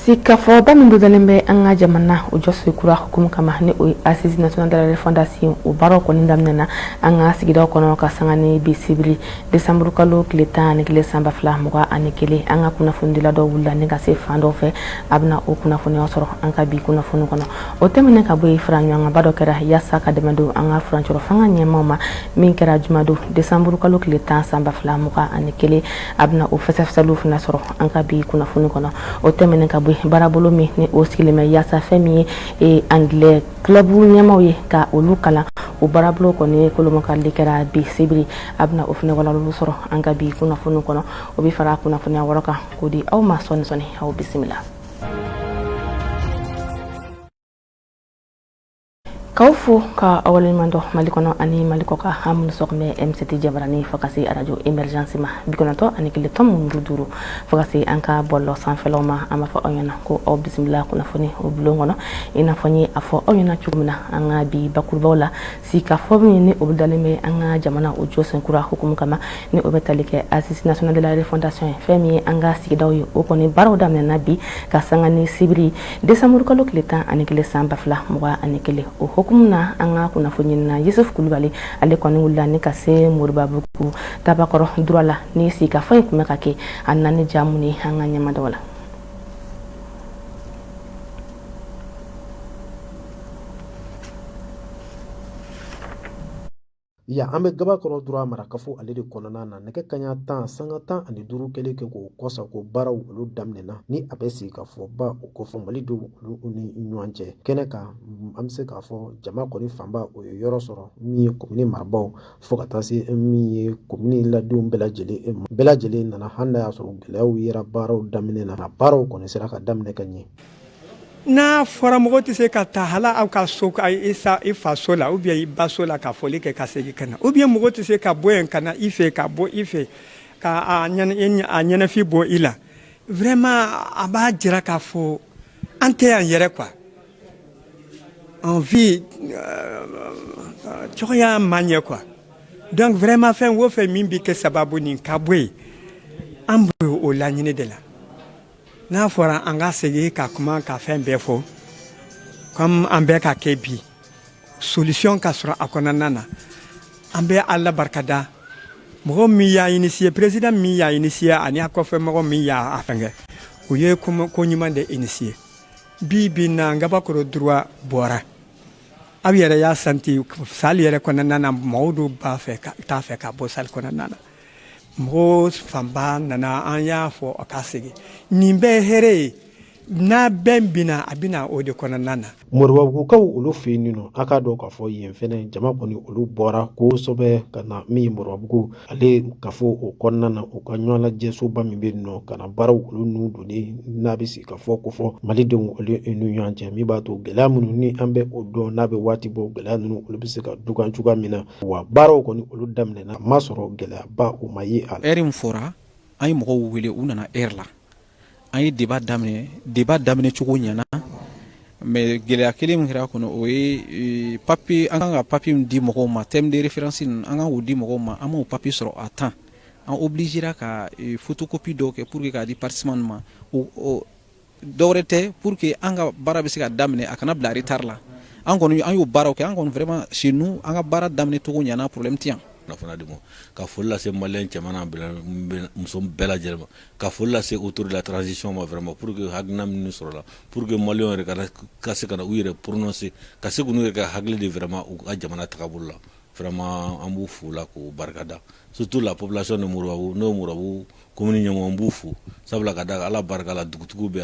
Sika fo ba min dodalembe anga jamana o josu kura hukumu kama ni o assise national de la fondation o baro ko ndamnena anga sigida ko no ka sangani bi sibiri Décembre kalo kleta ni kile samba fla muga anikele anga kuna fundila do wulla ni ga se fando fe abna o kuna funi osoro anga bi kuna funu kono o temene ka boy franyo anga bado kera yasa ka demando anga franchoro fanga nyemama min kera jumado Décembre kalo kleta samba fla muga anikele abna o fesafsalu funa soro anga bi kuna funu kono o temene ka barabolo mi ni oskile me yasa femi e anglais club nyamawi ka olukala o barabolo ko ni kolomo ka likera bi sibri abna ofne wala lu soro anga bi kuna funu kono o bi fara kuna funu waraka kodi aw ma soni aw bismillah Kaufu ka awalin mando malikono ani maliko ka hamun sokme MCT jabarani fakasi radio emergency ma bikono to ani kile tom nduduru fakasi anka bollo san feloma ama fa onyana ko aw bismillah kuna foni o blongono ina foni afo onyana chugumna anga bi bakurbola sika fomi ni obdaleme anga jamana o josen kura hukum kama ni obetalike assise national de la fondation femi anga sikidawi o koni baroda nabi ka sangani sibri Décembre kalo kleta ani kile samba fla muwa ani kile o kumna anga kuna funyina Yusuf Kulubali ale kwani wula ni kase murba buku tabakoro durala ni sika fay kumeka ke annani jamuni anga nyama dawala ya ambe gaba koro dura mara kafu ale de konana na neke kanya tan sanga tan ani duru kele ke ko kosa ko baraw lu damnena ni abesi ka fo ba ko fo mali do lu ni nyuanje kene ka amse ka fo jama ko ni famba o yoro soro mi ko ni marbaw fo ka tasi mi ko ni la dum bela jele na handa ya soro gelaw yira baraw damnena na baraw ko ni sira ka damne kanyi na fora mogo te se ka ta hala aw ka so ka isa ifa so la ou bien iba so la ka foli ke ka segi kana ou bien mogo te se ka boyen kana ife ka bo ife ka anyana fi bo ila vraiment aba dira ka fo ante an yere quoi envie choya manye quoi donc vraiment fin wo fe mimbi ke sababu ni ka boy ambo o la nyine de la na fora anga segi ka kuma ka fen befo comme ambe ka kebi solution ka sura akona nana ambe alla barkada mo mi ya initier président mi ya initier ani akofe mo mi ya afenge uye ko nyimande initier bibi na ngaba ko droit bora abiere ya santi saliere kona nana mawdu ba fe ka ta fe ka bo sal kona nana mo famba nana anya fo akasigi nimbe here na bembina abina ode kona nana morwa ku ka ulu finino aka do ka fo yin fene jama ko ni ulu bora ko sobe kana mi morwa ku ale ka fo o konna na o kanyola jesu ba mi binno kana baraw ulu nudu ni nabisi ka fo ko fo malide ulu enu yanje mi ba to gelamunu ni ambe o do nabe wati bo gelanu ulu bisi ka dukan chuga mina wa baraw ko ni ulu damne na masoro gela ba o mayi al erim fora ay mo wele unana erla ay débat damne chugo nyana mais gele akele mira kono o papi anga papi di mo ma thème de référence anga wudi mo ma amo papi soro à temps en obligera ka photocopie donc pour que ka di participant o dorete pour que anga bara be sika damne akana bla retard la ango an yo bara ok ango vraiment chez nous anga bara damne to nyana problème tient na fana dimo ka folla se malen chamana musom bela jelma ka folla se autour de la transition ma vraiment pour que hagnam ni sorola pour que malion re ka se kana uire prononcer ka se kunu ka hagle de vraiment u jamana takabulla vraiment ambu fula ko barkada surtout la population de Mourabu commune nyamo ambu fu sabla kada ala barkala dugutugu be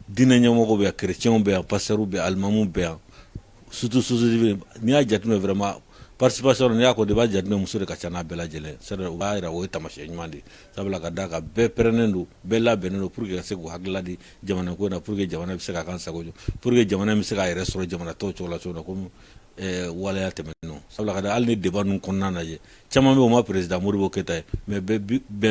dina nyamo ko be chrétien be pasteur be almamu be surtout ni a jatme vraiment participation ni ako deba jadne musure ka chana bela jele sere waira wo tamashe nyandi sabla ka daga be prenendu bela beneno pour que se ko hagladi jamana ko na pour que jamana bi se ka kansa ko pour que jamana mi se ka restaurer jamana to chola chona ko wala ya temeno sabla ka da alni deba nun konna na je chama me o ma president Modibo Keita mais be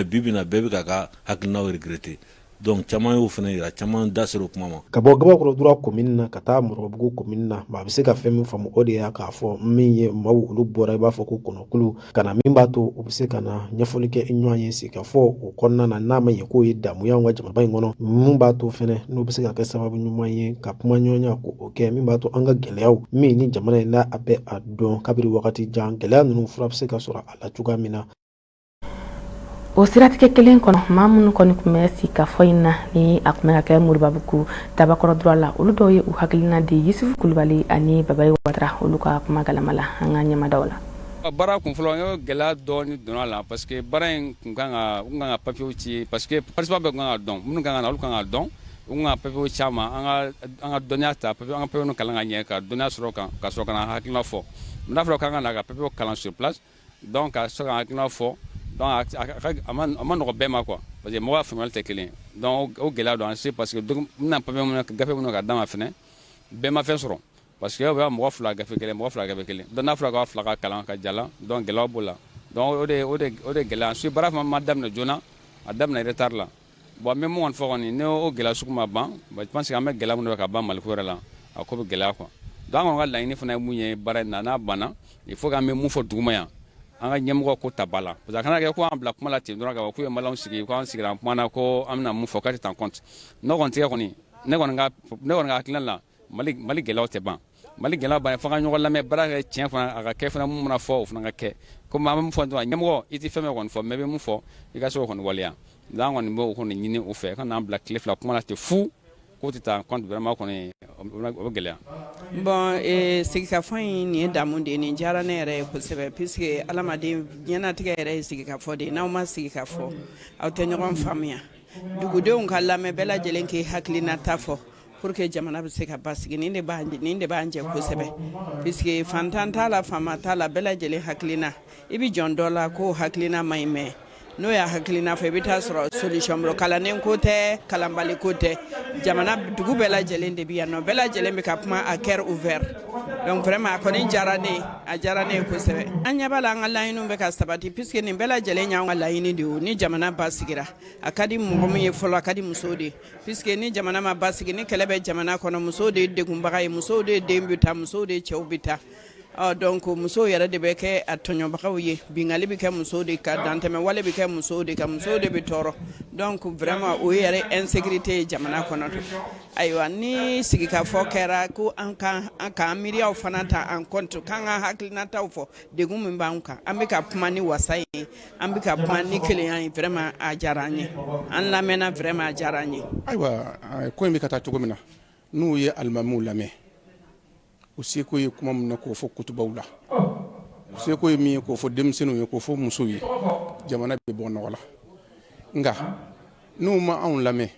bibina be ka haglna regretter donc caman y'o fana yira caman da sera o kuma ma. Ka bɔ Gabakɔrɔ Dura commune na ka taa Mɔrɔbabugu commune na maa bɛ se ka fɛn min faamu o de y'a k'a fɔ min ye maaw olu bɔra i b'a fɔ ko kɔnɔkulu ka na min b'a to u bɛ se ka na ɲɛfɔli kɛ ɲɔgɔn ye sigi ka fɔ o kɔnɔna na n'a ma ɲɛ k'o ye damu y'anw ka jamana in kɔnɔ min b'a to fɛnɛ n'o bɛ se ka kɛ sababu ɲuman ye ka kuma ɲɔgɔnya ko o kɛ min b'a to an ka gɛlɛyaw min ni jamana in n'a a bɛ a dɔn kabiri wagati jan gɛlɛya ninnu fura bɛ se ka sɔrɔ a la cogoya min na. O siratigɛ kelen kɔnɔ maa minnu kɔni tun bɛ sigi ka fɔ in na ni a tun bɛ ka kɛ Moribabugu Tabakɔrɔ Dura la olu dɔw ye u hakilina di Yusufu Kulubali ani Babari Watara olu ka kuma galama la an ka ɲɛmadaw la. Baara kun fɔlɔ n ye gɛlɛya dɔɔni donna la parce que baara in kun kan ka papiyew ci parce que participant bɛɛ kun kan ka dɔn minnu kan ka na olu kan ka dɔn u kun ka papiyew ci a ma an ka dɔnniya ta an ka papiyew kalan ka ɲɛ ka dɔnniya sɔrɔ kan ka sɔrɔ ka na hakilina fɔ n'a fɔra k'an ka na ka papiyew kalan sur place donc ka sɔrɔ ka hakilina fɔ donc a ma nɔgɔ bɛɛ ma quoi parce que mɔgɔ ka faamuyali tɛ kelen donc o gɛlɛya don an se parce que bɛna papiye minnu gafe minnu ka d'a ma fɛnɛ bɛɛ ma fɛn sɔrɔ parce que o bɛ mɔgɔ fila gafe kelen donc n'a fɔra k'a fila ka kalan ka jala donc gɛlɛya b'o la donc o de gɛlɛya ensuite baara fana ma daminɛ joona a daminɛ retard la bon n bɛ mun kɔni fɔ kɔni ni o gɛlɛya sugu ma ban je pense que an bɛ gɛlɛya minnu bɛ ka ban Mali ko yɛrɛ la a ko bɛ gɛlɛya quoi donc an kɔni ka laɲini fana ye mun ye baara in na n'a banna il faut qu'an bɛ mun fɔ duguma yan an ka ɲɛmɔgɔ ko ta ba la parce que a kana kɛ ko an bila kuma la ten dɔrɔn ka fɔ k'u ye maliyɛnw sigi ko an sigira an kumana ko an bɛna mun fɔ k'a tɛ tan compte n'o kɔni tigɛ kɔni ne kɔni ka hakilina la Mali gɛlɛyaw tɛ ban Mali gɛlɛya ban fo ka ɲɔgɔn lamɛn baara kɛ tiɲɛ fana a ka kɛ fana mun mana fɔ o fana ka kɛ komi an bɛ mun fɔ dɔrɔn ɲɛmɔgɔ i tɛ fɛn bɛɛ kɔni fɔ mais i bɛ mun fɔ i ka se k'o kɔni waleya donc an kɔni b'o kɔni ɲini u fɛ ka n'an bila tile fila kuma la ten fu k'o tɛ taa compte vraiment kɔni o bɛ gɛlɛya. Bon sigikafɔ in nin ye damu de ye nin diyara ne yɛrɛ ye kosɛbɛ puisque adamaden ɲɛnatigɛ yɛrɛ ye sigikafɔ de ye n'aw ma sigi ka fɔ aw tɛ ɲɔgɔn faamuya dugudenw ka lamɛn bɛɛ lajɛlen k'i hakilinata fɔ pour que jamana bɛ se ka basigi nin de b'an jɛ kosɛbɛ puisque fantan t'a la faama t'a la bɛɛ lajɛlen hakilina i bɛ jɔn dɔ la k'o hakilina ma ɲi mɛn n'o y'a hakilina fɔ i bɛ taa sɔrɔ solution bolo kalannen ko tɛ kalanbali ko tɛ jamana dugu bɛɛ lajɛlen de bɛ yan nɔ bɛɛ lajɛlen bɛ ka kuma à cœur ouvert donc vraiment a kɔni diyara ne ye kosɛbɛ an ɲɛ b'a la an ka laɲiniw bɛ ka sabati puisque nin bɛɛ lajɛlen y'anw ka laɲini de ye ni jamana basigira a ka di mɔgɔ min ye fɔlɔ a ka di musow de ye puisque ni jamana ma basigi ni kɛlɛ bɛ jamana kɔnɔ musow de ye degunbaga ye musow de ye den bɛ taa musow de ye cɛw bɛ taa donc musow yɛrɛ de bɛ kɛ a tɔɲɔbagaw ye bingali bɛ kɛ musow de ka dantɛmɛ wale bɛ kɛ musow de ka musow de bɛ tɔɔrɔ donc vraiment o ye yɛrɛ insécurité ye jamana kɔnɔ ayiwa ni sigikafɔ kɛra ko an k'an miiriyaw fana ta en compte k'an ka hakilinataw fɔ degun min b'an kan an bɛ ka kuma ni wasa ye an bɛ ka kuma ni kelenya ye vraiment a diyara an ye an lamɛnna vraiment a diyara an ye. Ayiwa ko in bɛ ka taa cogo min na n'u ye alimamiw lamɛn u seko ye kuma min na k'o fɔ kutubaw la u seko ye min ye k'o fɔ denmisɛnninw ye k'o fɔ musow ye jamana bɛ bɔ nɔgɔ la nka n'u ma anw lamɛn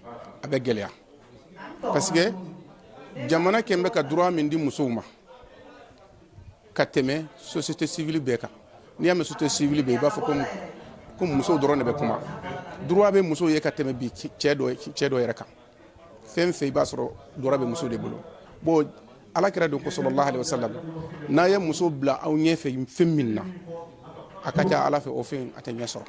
a bɛ gɛlɛya parce que jamana kɛn bɛ ka droit min di musow ma ka tɛmɛ société civile bɛɛ kan n'i y'a mɛn société civile bɛɛ i b'a fɔ ko musow dɔrɔn de bɛ kuma droit bɛ musow ye ka tɛmɛ bi cɛ dɔ yɛrɛ kan fɛn fɛn i b'a sɔrɔ droit bɛ musow de bolo bon alakira don ko sallallahu alaihi wasallam n'a ye muso bila aw ɲɛfɛ fɛn min na a ka ca ala fɛ o fɛn a tɛ ɲɛ sɔrɔ.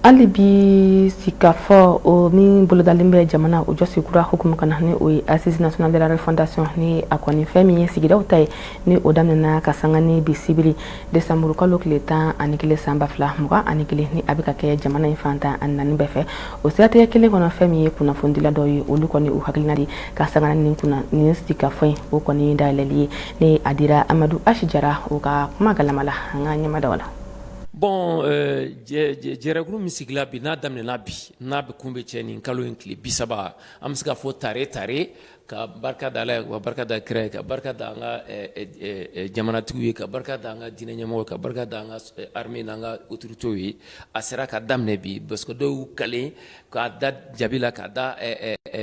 hali bi sikafɔ o min bolodalen bɛ jamana o jɔsi kura hukumu kana ni o ye assise nationale de la refondation ni a kɔni fɛn min ye sigidaw ta ye ni o daminɛna ka sanga ni bi sibiri décembre kalo tile 11 san 2021 ni a bɛ ka kɛ jamana in fantan ani naani bɛɛ fɛ o siratigɛ kelen kɔnɔ fɛn min ye kunnafonidila dɔw ye olu kɔni u hakilina di ka sanga ni nin sikafɔ in o kɔni dayɛlɛli ye ni a dira Amadu Ashi Jara o ka kuma galama la an ka ɲɛmadaw la. Bon, jɛrɛkulu min sigila bi n'a daminɛna bi n'a bɛ kunbɛ cɛ nin kalo in tile 30 an bɛ se ka fɔ tare ka barika da Ala ye ka barika da kira ye ka barika da an ka jamanatigiw ye ka barika da an ka diinɛ ɲɛmɔgɔw ka barika da an ka armée n'an ka autorités ye a sera ka daminɛ bi parce que dɔw y'u kalen k'a da jabi la k'a da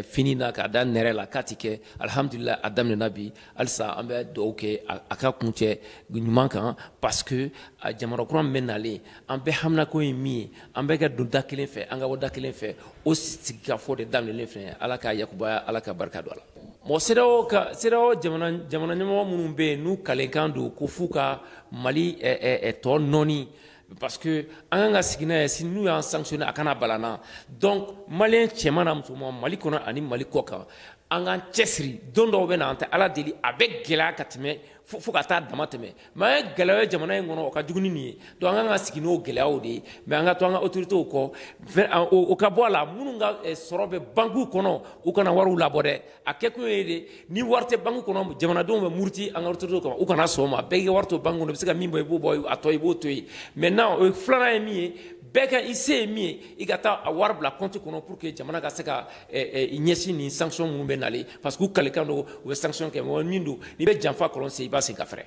fini na k'a da nɛrɛ la k'a ti kɛ alhamdulillah a daminɛna bi halisa an bɛ dugawu kɛ a ka kuncɛ ɲuman kan parce que a jamana kura min bɛ nalen an bɛ haminako ye min ye an bɛ ka don da kelen fɛ an ka bɔ da kelen fɛ o sigikafɔ de daminɛlen filɛ Ala ka yakubaya Ala ka barika don a la. Bon CEDEAO jamana ɲɛmɔgɔ minnu bɛ yen n'u kalenkan don ko f'u ka Mali tɔ nɔni parce que an ka sigina si nous y'an sanctionné akana balana donc malien cɛman na musoman Mali kɔnɔ ani Mali kɔ kan an k'an cɛsiri don dɔw bɛ na an tɛ Ala deli a bɛ gɛlɛya ka tɛmɛ fo ka taa dama tɛmɛ mais an ye gɛlɛya jamana in kɔnɔ o ka jugu ni nin ye donc an ka sigi n'o gɛlɛyaw de ye mais an ka to an ka autorités kɔ o ka bɔ a la minnu ka sɔrɔ bɛ banques kɔnɔ u kana wariw labɔ dɛ a kɛkun ye de ni wari tɛ banque kɔnɔ jamanadenw bɛ muruti an ka autorités kama u kana sɔn o ma bɛɛ k'i ka wari to banque kɔnɔ i bɛ se ka min bɔ i b'o bɔ a tɔ i b'o to yen maintenant o filanan ye min ye bɛɛ ka i se ye min ye i ka taa a wari bila compte kɔnɔ pour que jamana ka se ka ɲɛsin nin sanction minnu bɛ nalen parce que u kalikan don u bɛ sanction kɛ mais min don n'i bɛ janfa kɔlɔn sen i b'a sen ka fɛrɛ.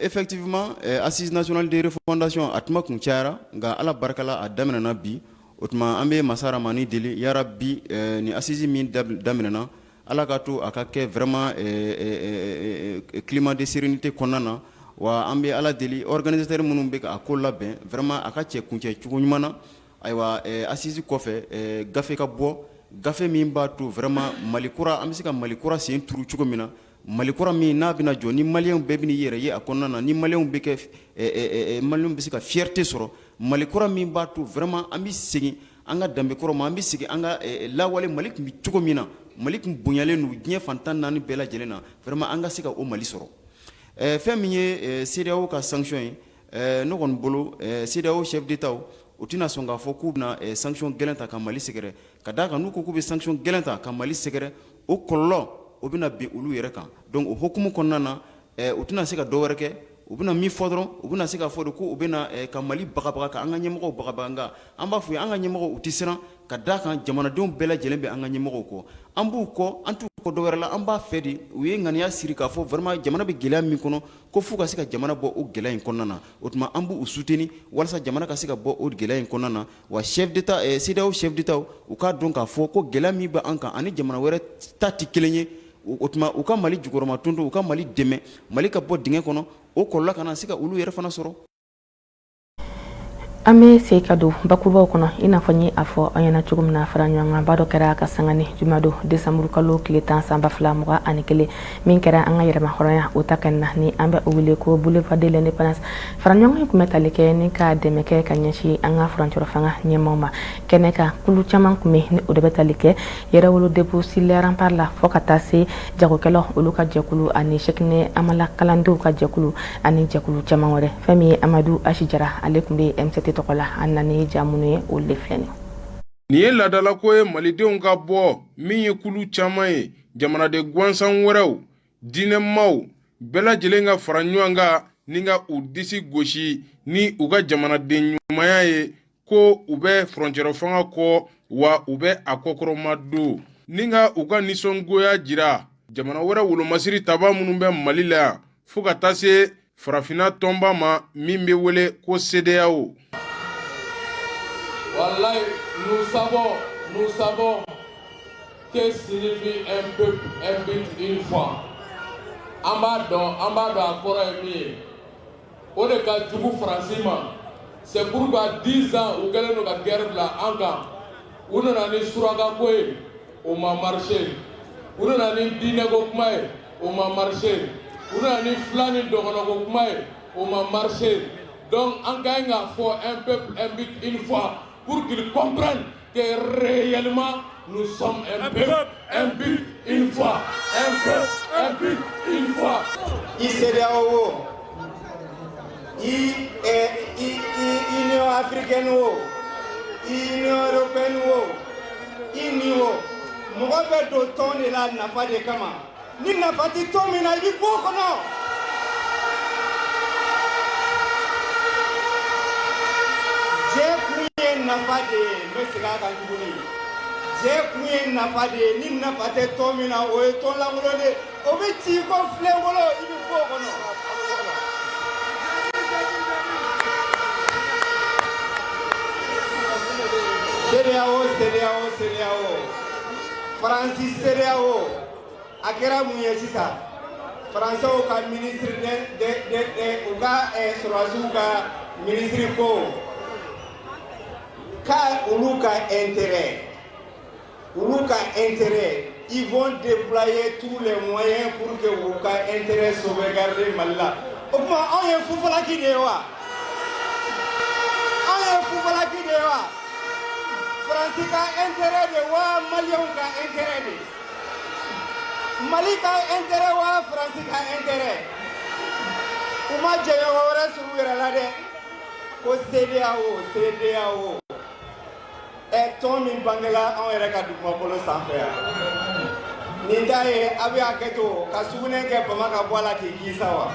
Effectivement assise nationale de refondation a tuma kun cayara nka ala barikala a daminɛna bi o tuma an bɛ masa ramani deli yara bi ni assise min daminɛna ala ka to a ka kɛ vraiment climat de sérénité kɔnɔna na wa an bɛ ala deli organisateur minnu bɛ a ko labɛn vraiment a ka cɛ kuncɛ cogo ɲuman na ayiwa assise kɔfɛ gafe ka bɔ gafe min b'a to vraiment Mali kura an bɛ se ka Mali kura sen turu cogo min na Mali kura min n'a bɛna jɔ ni maliyɛnw bɛɛ bɛn'i yɛrɛ ye a kɔnɔna na ni maliyɛnw bɛ kɛ maliyɛnw bɛ se ka fierté sɔrɔ Mali kura min b'a to vraiment an bɛ segin an ka danbe kɔrɔ ma an bɛ segin an ka lawale Mali tun bɛ cogo min na Mali tun bonyalen don diɲɛ fantan naani bɛɛ lajɛlen na vraiment an ka se ka o Mali sɔrɔ fɛn min ye CEDEAO ka sanction ye ne kɔni bolo CEDEAO chef d'État o tɛna sɔn k'a fɔ k'u bɛna sanction gɛlɛn ta ka Mali sɛgɛrɛ ka d'a kan n'u ko k'u bɛ sanction gɛlɛn ta ka Mali sɛgɛrɛ o kɔlɔlɔ o bɛna bin olu yɛrɛ kan donc o hukumu kɔnɔna na u tɛna se ka dɔ wɛrɛ kɛ u bɛna min fɔ dɔrɔn u bɛna se ka fɔ de ko u bɛna ka Mali bagabaga ka an ka ɲɛmɔgɔw bagabaga nka an b'a fɔ ye an ka ɲɛmɔgɔw u tɛ siran ka d'a kan jamanadenw bɛɛ lajɛlen bɛ an ka ɲɛmɔgɔw kɔ an b'u kɔ an t'u kɔ dɔ wɛrɛ la an b'a fɛ de u ye ŋaniya siri k'a fɔ vraiment jamana bɛ gɛlɛya min kɔnɔ ko f'u ka se ka jamana bɔ o gɛlɛya in kɔnɔna na o tuma an b'u soutenir walasa jamana ka se ka bɔ o gɛlɛya in kɔnɔna na wa chef d'État CEDEAO chef d'État u k'a dɔn k'a fɔ ko gɛlɛya min bɛ an kan ani jamana wɛrɛ ta tɛ kelen ye o tuma u ka Mali jukɔrɔma tonto u ka Mali dɛmɛ Mali ka bɔ dingɛ kɔnɔ o kɔlɔlɔ kana se ka olu yɛrɛ fana sɔrɔ. an bɛ segin ka don bakurubaw kɔnɔ i n'a fɔ n ye a fɔ an ɲɛna cogo min na fara ɲɔgɔn kan b'a dɔ kɛra ka sanga ni jumado décembre kalo tile 10 san 2021 min kɛra an ka yɛrɛma hɔrɔnya o ta kɛnɛ na ni an bɛ o wele ko boulevard de l'indépendance fara ɲɔgɔn tun bɛ tali kɛ ni ka dɛmɛ kɛ ka ɲɛsin an ka furancɛrɔ fanga ɲɛmaaw ma kɛnɛ kan kulu caman tun bɛ ni o de bɛ tali kɛ yɛrɛwolo dépôt sur les remparts la fɔ ka taa se jagokɛlaw olu ka jɛkulu ani Cheikhne Amala kalandenw ka jɛkulu ani jɛkulu caman wɛrɛ fɛn min ye Amadu Ashijara ale tun bɛ MCT tɔgɔ la an nani jamunu ye o le filɛ nin ye ladala ko ye malidenw ka bɔ min ye kulu caman ye jamanaden gansan wɛrɛw diinɛmaw bɛɛ lajɛlen ka fara ɲɔgɔn kan ni ka u disi gosi ni u ka jamanaden ɲumanya ye ko u bɛ furancɛrɔ fanga kɔ wa u bɛ a kɔkɔrɔma don ni ka u ka nisɔngoya jira jamana wɛrɛ wolomasiri taba minnu bɛ Mali la yan fo ka taa se farafina tɔnba ma min bɛ wele ko CEDEAO. Wallahi, nous savons que signifie un peuple, un but, une fois. Ambado a kora emi. O de ka jugu Fransi ma. C'est pourquoi 10 ans u kɛlen don ka guerre bila an kan. U nana ni suraka ko ye, o ma marché. U nana ni diinɛ ko kuma ye, o ma marché. U nana ni fila ni dɔgɔnɔ ko kuma ye, o ma marché. Donc an ka ɲi k'a fɔ un peuple, un but, une fois. Pour qu'ils comprennent que réellement nous sommes un peuple, un but, une fois. Un peuple, un but, une fois. CEDEAO, Union africaine, Union européenne, Union. Mɔgɔ bɛ don tɔn de la nafa de kama. Ni nafa ti tɔn min na i bɛ bɔ o kɔnɔ. Nafa de me siga kan tuguni je kun ye nafa de ni nafa tɛ tɔn min na o ye tɔn lankolon de o bɛ ci ko filenkolo i bɛ bɔ o kɔnɔ. CEDEAO Faransi CEDEAO a kɛra mun ye sisan Faransɛw ka ministre u ka sɔrɔdasiw ka ministre ko car olu ka intérêt, ils vont déployer tous les moyens pour que olu ka intérêt sauvegarder Mali la. O kuma anw ye fufalaki de ye wa? France ka intérêt de wa Malien ka intérêt de Mali ka intérêt wa France ka intérêt uma jɛɲɔgɔn wɛrɛ suru yɛrɛ la dɛ ko CEDEAO tɔn min bangela anw yɛrɛ ka dugumakolo sanfɛ yan nin ta ye a bɛ hakɛto ka sugunɛ kɛ bama ka bɔ a la k'i kisa wa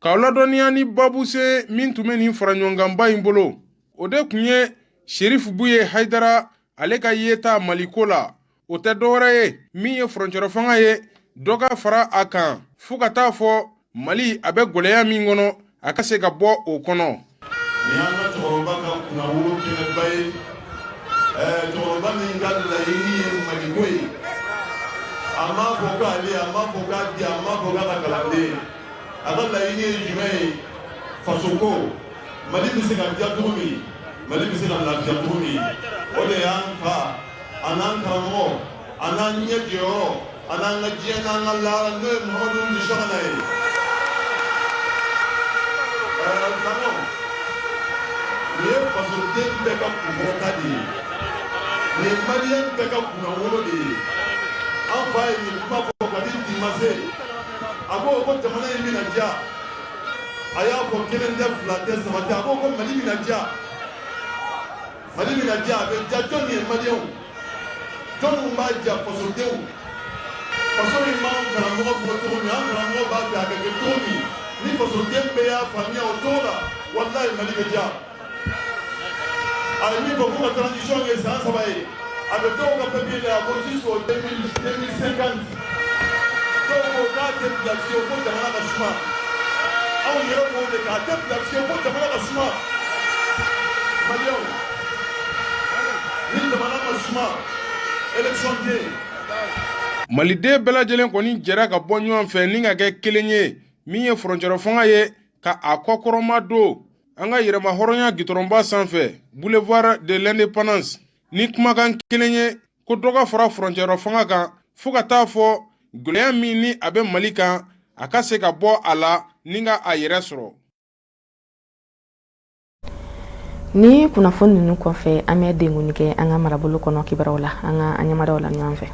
k'aw ladɔnniya ni babu se min tun bɛ nin fara ɲɔgɔnkanba in bolo o de tun ye Sheriff Buye Haidara ale ka yeta Maliko la o tɛ dɔwɛrɛ ye min ye furancɛrɛ fanga ye dɔ ka fara a kan fo ka taa fɔ Mali a bɛ gɛlɛya min kɔnɔ a ka se ka bɔ o kɔnɔ. Ni an ka cɛkɔrɔba ka kunnawolo kɛnɛba ye cɛkɔrɔba min ka laɲini ye Maliko ye a m'a fɔ k'ale a m'a fɔ k'a di a m'a fɔ k'a ka kalanden a ka laɲini ye jumɛn ye faso ko Mali bɛ se ka diya cogo min Mali bɛ se ka lafiya cogo min o de y'an fa a n'an karamɔgɔ a n'an ɲɛ jɔyɔrɔ a n'an ka diɲɛ n'an ka laara n'o ye Muhamadu Nisɔgɔna ye. Ni ye fasoden bɛɛ ka kunkɔrɔta de ye nin ye maliyɛn bɛɛ ka kunnawolo de ye an fa ye nin kuma fɔ ka di bi ma se a ko jamana in bɛna diya a y'a fɔ 1 tɛ 2 tɛ 3 tɛ a ko Mali bɛna diya a bɛ diya jɔn ye maliyɛnw jɔn minnu b'a diya fasodenw faso in b'an karamɔgɔ bɔ cogo min an karamɔgɔ b'a fɛ a ka kɛ cogo min ni fasoden bɛɛ y'a faamuya o cogo la walahi Mali bɛ diya. A ye min fɔ ko ka transition kɛ san 3 ye a bɛ dɔw ka papier la ko jusqu'au 2050 dɔw ko k'a tɛ bila fiyewu ko jamana ka suma anw yɛrɛ b'o de k'a tɛ bila fiyewu ko jamana ka suma maliyɛnw ni jamana ma suma élection tɛ yen. Maliden bɛɛ lajɛlen kɔni jɛra ka bɔ ɲɔgɔn fɛ ni ka kɛ kelen ye min ye furancɛrɛ fanga ye ka a kɔkɔrɔma don an ka yɛrɛma hɔrɔnya gitɔrɔnba sanfɛ boulevard de l'indépendance ni kumakan kelen ye ko dɔ ka fara furancɛrɛ fanga kan fo ka taa fɔ gɛlɛya min ni a bɛ Mali kan a ka se ka bɔ a la ni ka a yɛrɛ sɔrɔ. Ni kunnafoni ninnu kɔfɛ an bɛ denguni kɛ an ka marabolo kɔnɔ kibaruw la an ka ɲɛmadaw la ɲɔgɔn fɛ.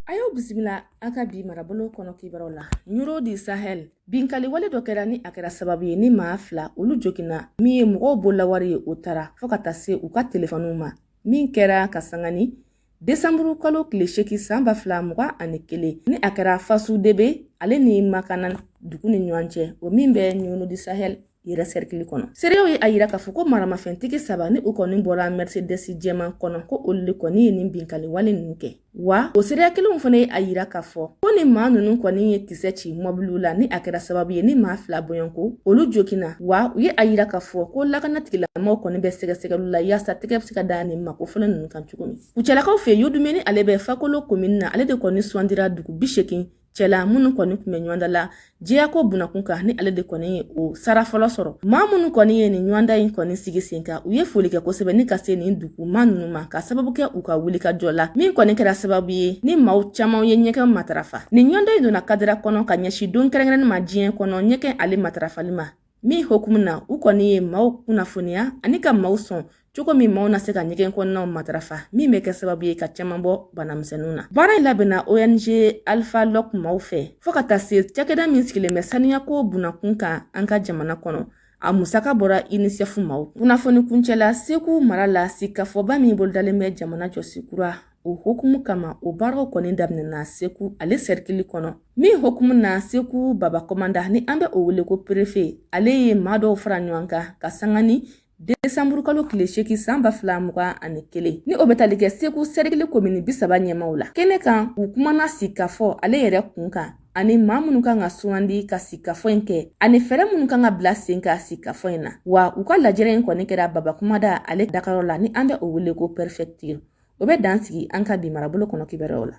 Ayo bisimila aka bi marabolo kɔnɔ kibaruw la Nyuro di Sahel binkali wale dɔ kɛra ni a kɛra sababu ye ni maa 2 olu jogina min ye mɔgɔw bolawari ye o tara fo ka taa se u ka telefoniw ma min kɛra ka sangani Décembre kalo tile 8 san 2021 ni a kɛra fasu debe ale ni makana dugu ni ɲɔgɔn cɛ o min bɛ Nyuro di Sahel yɛrɛ cercle kɔnɔ. Serew ye a yira k'a fɔ ko maramafɛntigi 3 ni u kɔni bɔra Mercedes jɛman kɔnɔ ko olu kɔni ye nin binkali wale ninnu kɛ. Wa o sereya kelenw fana ye a yira k'a fɔ ko ni maa ninnu kɔni ye kisɛ ci mɔbiliw la ni a kɛra sababu ye ni maa 2 bɔɲɔnko olu jokina wa u ye a yira k'a fɔ ko lakanatigilamaw kɔni bɛ sɛgɛsɛgɛlu la yaasa tɛgɛ bɛ se ka da ni mako fɔlɔ ninnu kan cogo min. Kucɛlakaw fɛ yen dumuni ale bɛ Fakolo commune na ale de kɔni sugandira dugu 80 cɛla minnu kɔni tun bɛ ɲɔgɔnda la jɛya ko bunakun kan ni ale de kɔni ye o sara fɔlɔ sɔrɔ. Maa minnu kɔni ye nin ɲɔgɔnda in kɔni sigi sen kan u ye foli kɛ kosɛbɛ ni ka se nin dugu maa ninnu ma ka sababu kɛ u ka wuli ka jɔ la min kɔni kɛra sababu ye ni maaw caman ye ɲɛgɛn matarafa. Nin ɲɔgɔnda in donna kadira kɔnɔ ka ɲɛsin don kɛrɛnkɛrɛnnen ma diɲɛ kɔnɔ ɲɛgɛn ale matarafali ma min hokumu na u kɔni ye maaw kunnafoniya ani ka maaw sɔn cogo min maaw na se ka ɲɛgɛn kɔnɔnaw matarafa min bɛ kɛ sababu ye ka caman bɔ banamisɛnninw na. Baara in labɛnna ONG Alpha Lock maaw fɛ fo ka taa se cakɛda min sigilen bɛ saniya ko bunakun kan an ka jamana kɔnɔ a musaka bɔra UNICEF maaw. Kunnafoni kuncɛla Segu mara la sikafɔba min bolodalen bɛ jamana jɔsikura o hokumu kama o baaraw kɔni daminɛna Segu ale cercle kɔnɔ min hokumu na Segu baba komanda ni an bɛ o wele ko préfet ale ye maa dɔw fara ɲɔgɔn kan ka sangani Décembre kalo tile 8 san 2021 ni o bɛ tali kɛ Segu cercle commune 30 ɲɛmaw la. Kɛnɛ kan u kumana sikafɔ ale yɛrɛ kun kan ani maa minnu kan ka sugandi ka sikafɔ in kɛ ani fɛɛrɛ minnu kan ka bila sen ka sikafɔ in na wa u ka lajɛrɛ in kɔni kɛra baba kumada ale dakayɔrɔ la ni an bɛ o wele ko préfecture o bɛ dan sigi an ka bi marabolo kɔnɔ kibaruw la.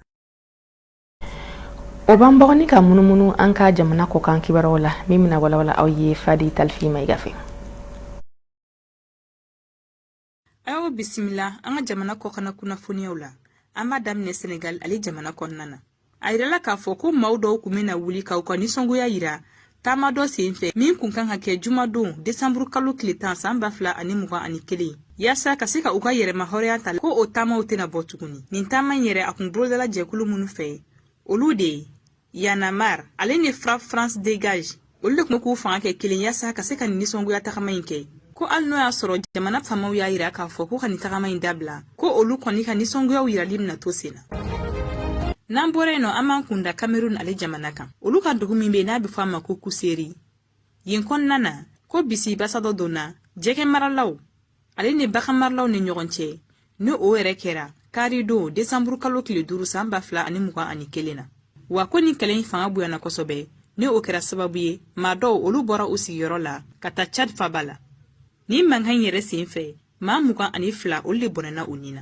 O b'an bɔgɔni ka munumunu an ka jamana kɔ kan kibaruw la min bɛna walawala aw ye Fadi Talfi Mayiga fɛ. Ayo bisimila an ka jamana kɔkana kunnafoniyaw la an b'a daminɛ Senegal ale jamana kɔnɔna na a yirala k'a fɔ ko maaw dɔw kun bɛna wuli k'aw ka nisɔngoya yira taama dɔ senfɛ min kun kan ka kɛ jumadon Décembre kalo tile 10 san 2021 yaasa ka se ka u ka yɛrɛma hɔrɔnya ta ko o taamaw tɛna bɔ tuguni. Nin taama in yɛrɛ a kun bolodala jɛkulu minnu fɛ olu de ye Yanamar ale ni Frappe France Dégage olu de kun k'u fanga kɛ kelen yaasa ka se ka nin nisɔngoya tagama in kɛ ko hali n'o y'a sɔrɔ jamana faamaw y'a yira k'a fɔ ko ka nin tagama in dabila ko olu kɔni ka nisɔngoyaw yirali bɛna to sen na. N'an bɔra yen nɔ an b'an kunda Cameroun ale jamana kan olu ka dugu min bɛ yen n'a bɛ fɔ a ma ko Kuseri yen kɔnɔna na ko bisi basa dɔ donna jɛgɛ maralaw ale ni bagan maralaw ni ɲɔgɔn cɛ ni o yɛrɛ kɛra karidon Décembre kalo tile 5 san 2021 na wa ko ni kɛlɛ in fanga bonyana kosɛbɛ ni o kɛra sababu ye maa dɔw olu bɔra u sigiyɔrɔ la ka taa Chad faba la ni mankan yɛrɛ senfɛ maa 22 olu de bɔnɛna u ni na.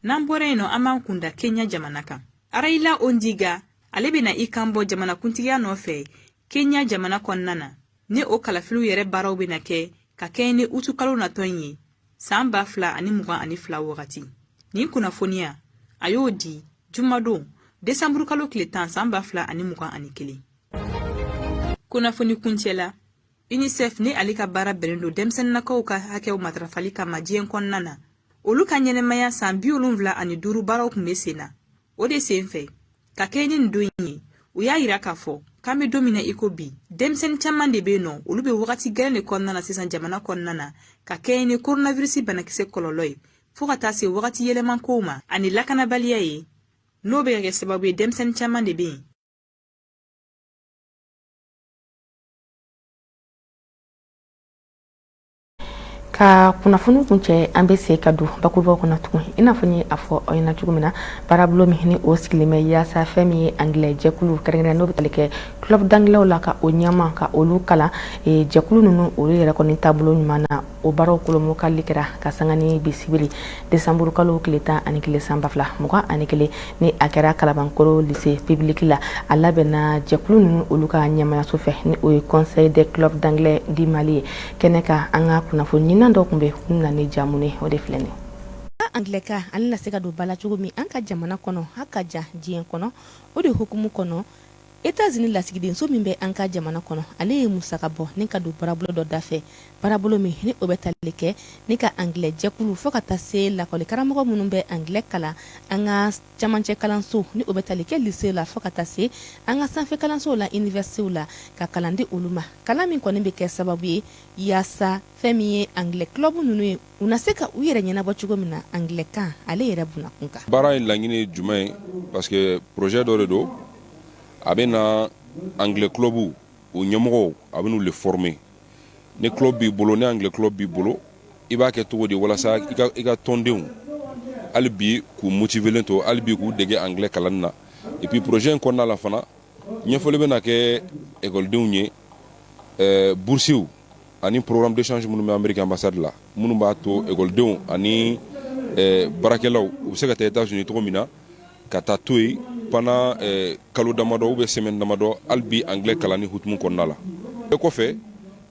N'an bɔra yen nɔ an b'an kunda Kenya jamana kan Raila Odinga ale bɛna i kan bɔ jamana kuntigiya nɔfɛ Kenya jamana kɔnɔna na ni o kalafiliw yɛrɛ baaraw bɛna kɛ ka kɛ ni utu kalo natɔ ye san 2022 wagati. Nin kunnafoniya a y'o di jumadon Décembre kalo tile 10 san 2021. Kunnafoni kuncɛla UNICEF ni ale ka baara bɛnnen don denmisɛnninnakaw ka hakɛw matarafali kama diɲɛ kɔnɔna na olu ka ɲɛnɛmaya san 75 baaraw kun bɛ sen na o de senfɛ ka kɛ ni nin don ye u y'a yira k'a fɔ k'an bɛ don min na i ko bi denmisɛnnin caman de bɛ yen nɔ olu bɛ wagati gɛlɛn de kɔnɔna na sisan jamana kɔnɔna na ka kɛ ni coronavirus banakisɛ kɔlɔlɔ ye fo ka taa se wagati yɛlɛman kow ma ani lakanabaliya ye n'o bɛ kɛ sababu ye denmisɛnnin caman de bɛ yen. Ka kunnafoni kuncɛ an bɛ se ka don bakurubaw kɔnɔ tugun i n'a fɔ n ye a fɔ aw ɲɛna cogo min na baarabolo min ni o sigilen bɛ yaasa fɛn min ye anglais jɛkulu kɛrɛnkɛrɛnnen n'o bɛ tali kɛ club d'anglais la ka o ɲɛma ka olu kalan jɛkulu ninnu olu yɛrɛ kɔni taabolo ɲuman na o baaraw kolomokali kɛra ka sanga ni bisibiri Décembre kalo tile 11 san 2021 ni a kɛra Kalabankoro lycée public la a labɛnna jɛkulu ninnu olu ka ɲɛmayaso fɛ ni o ye conseil des clubs d'anglais du Mali ye kɛnɛ ka an ka kunnafoni dɔ kun bɛ kunna ni jamune o de filɛ ni anglais ka ale na se ka don bala cogo min an ka jamana kɔnɔ ha ka ja diɲɛ kɔnɔ o de hukumu kɔnɔ États-Unis lasigidenso min bɛ an ka jamana kɔnɔ ale ye musaka bɔ ni ka don barabolo dɔ dafɛ barabolo min ni o bɛ tali kɛ ni ka anglais jɛkulu fo ka taa se lakɔli karamɔgɔ minnu bɛ anglais kalan an ka camancɛ kalanso ni o bɛ tali kɛ lycée la fo ka taa se an ka sanfɛ kalansow la université la ka kalan di olu ma kalan min kɔni bɛ kɛ sababu ye yaasa fɛn min ye anglais club ninnu ye u na se ka u yɛrɛ ɲɛnabɔ cogo min na anglais kan ale yɛrɛ bunakun kan. Baara in laɲini jumɛn ye parce que projet dɔ de don a bɛ na anglais club u ɲɛmɔgɔw a bɛ n'u le former ni club b'i bolo ni anglais club b'i bolo i b'a kɛ cogo di walasa i ka tɔndenw hali bi k'u motivelen to hali bi k'u dege anglais kalanni na et puis projet in kɔnɔna la fana ɲɛfɔli bɛna kɛ ekɔlidenw ye boursiw ani programme d'échange minnu bɛ Amérique ambassade la minnu b'a to ekɔlidenw ani baarakɛlaw u bɛ se ka taa États-Unis cogo min na ka taa to yen pendant kalo damadɔ ou bien semaine damadɔ hali bi anglais kalanni hukumu kɔnɔna la o kɔfɛ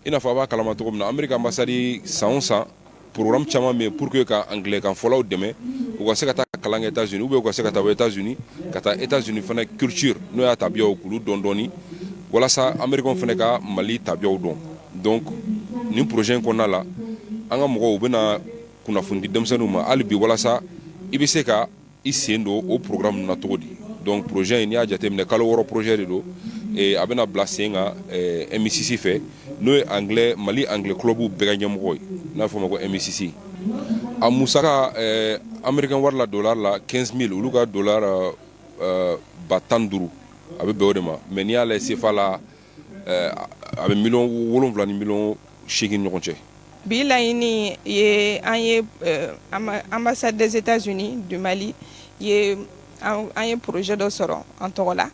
i n'a fɔ a b'a kalama cogo min na Amérique ambassade san o san programme caman bɛ yen pour que ka anglais kan fɔlaw dɛmɛ u ka se ka taa kalan kɛ États-Unis ou bien u ka se ka taa États-Unis ka taa États-Unis fana culture n'o y'a tabiyaw k'olu dɔn dɔɔni walasa Américains fana ka Mali tabiyaw dɔn donc nin projet in kɔnɔna la an ka mɔgɔw u bɛna kunnafoni di denmisɛnninw ma hali bi walasa i bɛ se ka i sen don o programme na cogo di donc projet in n'i y'a jateminɛ kalo 6 projet de don a bɛna bila sen kan MICC fɛ n'o ye anglais Mali anglais club bɛɛ ka ɲɛmɔgɔ ye n'a fɔ ma ko MICC a musaka américain wari la dollar la 15,000 olu ka dollar 15,000 a bɛ bɛn o de ma mais n'i y'a lajɛ CFA la a bɛ $7 ni $8 ɲɔgɔn cɛ. Bi laɲini ye an ye ambassade des États-Unis du Mali ye an ye projet dɔ sɔrɔ an tɔgɔ la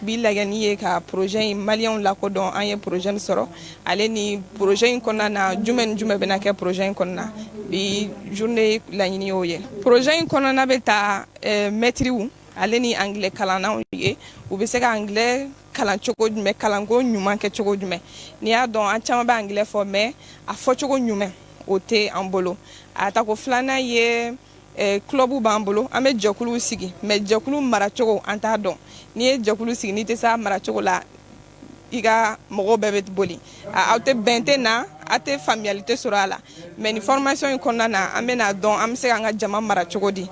bi laɲini ye ka projet in maliyɛnw lakodɔn an ye projet min sɔrɔ ale ni projet in kɔnɔna na jumɛn ni jumɛn bɛna kɛ projet in kɔnɔna bi journée laɲini y'o ye projet in kɔnɔna bɛ ta mɛtiriw ale ni anglais kalannaw ye u bɛ se ka anglais kalan cogo jumɛn kalanko ɲuman kɛ cogo jumɛn n'i y'a dɔn an caman bɛ anglais fɔ mais a fɔcogo ɲuman o tɛ an bolo a ta ko filanan ye club b'an bolo an bɛ jɛkuluw sigi mais jɛkulu maracogo an t'a dɔn n'i ye jɛkulu sigi n'i tɛ se a maracogo la i ka mɔgɔw bɛɛ bɛ boli aw tɛ bɛn tɛ na aw tɛ faamuyali tɛ sɔrɔ a la mais ni formation in kɔnɔna na an bɛna dɔn an bɛ se k'an ka jama mara cogo di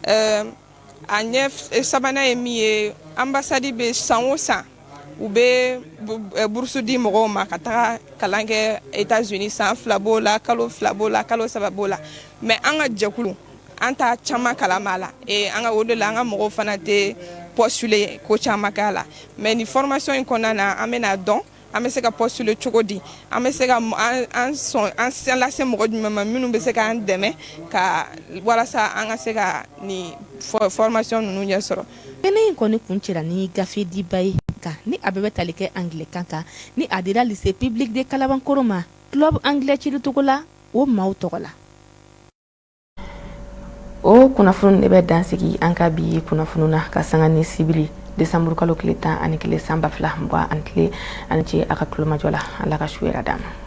a ɲɛ sabanan ye min ye ambassade bɛ san o san u bɛ burusu di mɔgɔw ma ka taga kalan kɛ États-Unis san 2 b'o la kalo 2 b'o la kalo 3 b'o la mais an ka jɛkulu an t'a caman kalama la an ka o de la an ka mɔgɔw fana tɛ postuler ko caman k'a la mais ni formation in kɔnɔna na an bɛna dɔn an bɛ se ka postuler cogo di an bɛ se ka an lase mɔgɔ jumɛn ma minnu bɛ se k'an dɛmɛ ka walasa an ka se ka ni formation ninnu ɲɛ sɔrɔ. Kɛnɛ in kɔni kun cɛla ni gafe diba ye kan ni a bɛɛ bɛ tali kɛ anglais kan ni a dira lycée public de Kalabankoro ma club anglais cili togo la o maaw tɔgɔ la. O kunnafoni de bɛ dansigi an ka bi kunnafoni na ka sanga ni sibiri décembre kalo tile 11 san 2022 ani tile ani ce a ka tulomajɔ la Ala ka su hɛrɛ d'an ma.